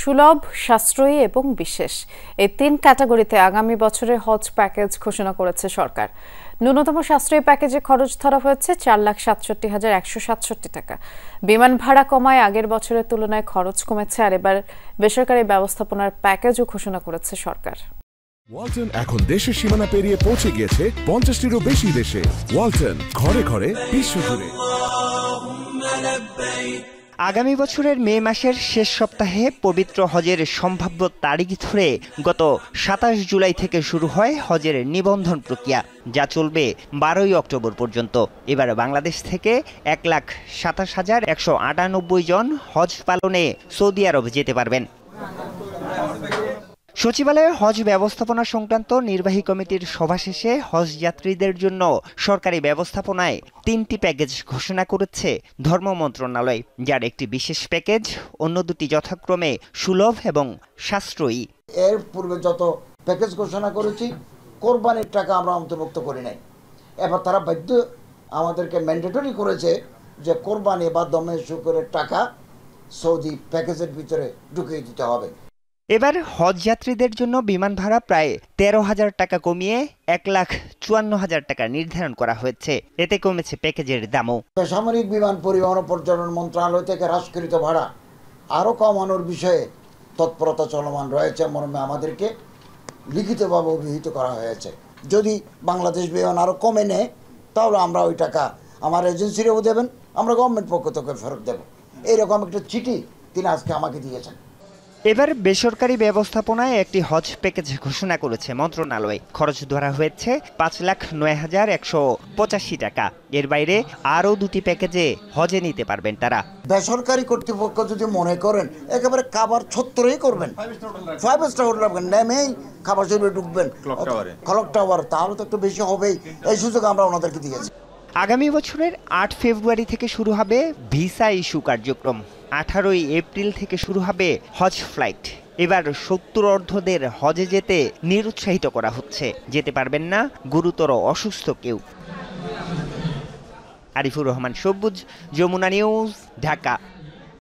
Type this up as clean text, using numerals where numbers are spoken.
সুলভ, সাশ্রয়ী এবং বিশেষ এই তিন ক্যাটাগরিতে আগামী বছরে হজ প্যাকেজ ঘোষণা করেছে সরকার। ন্যূনতম সাশ্রয়ী প্যাকেজে খরচ ধরা হয়েছে 4,67,167 টাকা। বিমান ভাড়া কমায় আগের বছরের তুলনায় খরচ কমেছে, আর এবার বেসরকারি ব্যবস্থাপনার প্যাকেজও ঘোষণা করেছে সরকার। ওয়ালটন এখন দেশের সীমানা পেরিয়ে পৌঁছে গিয়েছে 50টিরও বেশি দেশে। ওয়ালটন, ঘরে ঘরে বিশ্বজুড়ে। আগামী বছরের মে মাসের শেষ সপ্তাহে পবিত্র হজের সম্ভাব্য তারিখ ধরে গত 27 জুলাই থেকে শুরু হয় হজের নিবন্ধন প্রক্রিয়া, যা চলবে 12 অক্টোবর পর্যন্ত। এবার বাংলাদেশ থেকে 1,27,198 জন হজ পালনে সৌদি আরব যেতে পারবেন। সচিবালয়ে হজ ব্যবস্থাপনা সংক্রান্ত নির্বাহী কমিটির সভা শেষে হজ যাত্রীদের জন্য সরকারি ব্যবস্থাপনায় 3টি প্যাকেজ ঘোষণা করেছে ধর্ম মন্ত্রণালয়, যার একটি বিশেষ প্যাকেজ, অন্য দুটি যথাক্রমে সুলভ এবং সাশ্রয়ী। এর পূর্বে যত প্যাকেজ ঘোষণা করেছি, কোরবানির টাকা আমরা অন্তর্ভুক্ত করি নাই। এবার তারা বাধ্য আমাদেরকে ম্যান্ডেটরি করেছে যে কোরবানি বা দমে শুকরের টাকা সৌদি প্যাকেজের ভিতরে ঢুকিয়ে দিতে হবে। এবার হজ যাত্রীদের জন্য বিমান ভাড়া প্রায় 13,000 টাকা কমিয়ে 1,54,000 টাকা নির্ধারণ করা হয়েছে। এতে কমেছে প্যাকেজের দামও। বেসামরিক বিমান পরিবহন ও পর্যটন মন্ত্রণালয় থেকে হ্রাসকৃত ভাড়া আরও কমানোর বিষয়ে তৎপরতা চলমান রয়েছে মর্মে আমাদেরকে লিখিতভাবে অভিহিত করা হয়েছে। যদি বাংলাদেশ বিমান আরও কমে নেয় তাহলে আমরা ওই টাকা আমার এজেন্সিরাও দেবেন, আমরা গভর্নমেন্ট পক্ষ থেকে ফেরত দেব। এইরকম একটা চিঠি তিনি আজকে আমাকে দিয়েছেন। এবার বেসরকারি ব্যবস্থাপনায় একটি হজ প্যাকেজ ঘোষণা করেছে মন্ত্রণালয়। খরচ ধরা হয়েছে 5,09,185 টাকা। এর বাইরে আরও দুটি প্যাকেজে হজে নিতে পারবেন তারা। বেসরকারি কর্তৃপক্ষ যদি মনে করেন একেবারে খাবার ছত্রই করবেন, 5 স্টার হোটেল নেমেই খাবার শরীরে ঢুকবেন ক্লক টাওয়ার, তাহলে তো একটু বেশি হবেই। এই সুযোগ আমরা ওনাদেরকে দিয়েছি। আগামী বছরের 8 ফেব্রুয়ারি থেকে শুরু হবে ভিসা ইস্যু কার্যক্রম। 18 এপ্রিল থেকে শুরু হবে হজ ফ্লাইট। এবার 70 অর্ধদের হজে যেতে নিরুৎসাহিত করা হচ্ছে। যেতে পারবেন না গুরুতর অসুস্থ কেউ। আরিফুর রহমান সবুজ, যমুনা নিউজ, ঢাকা।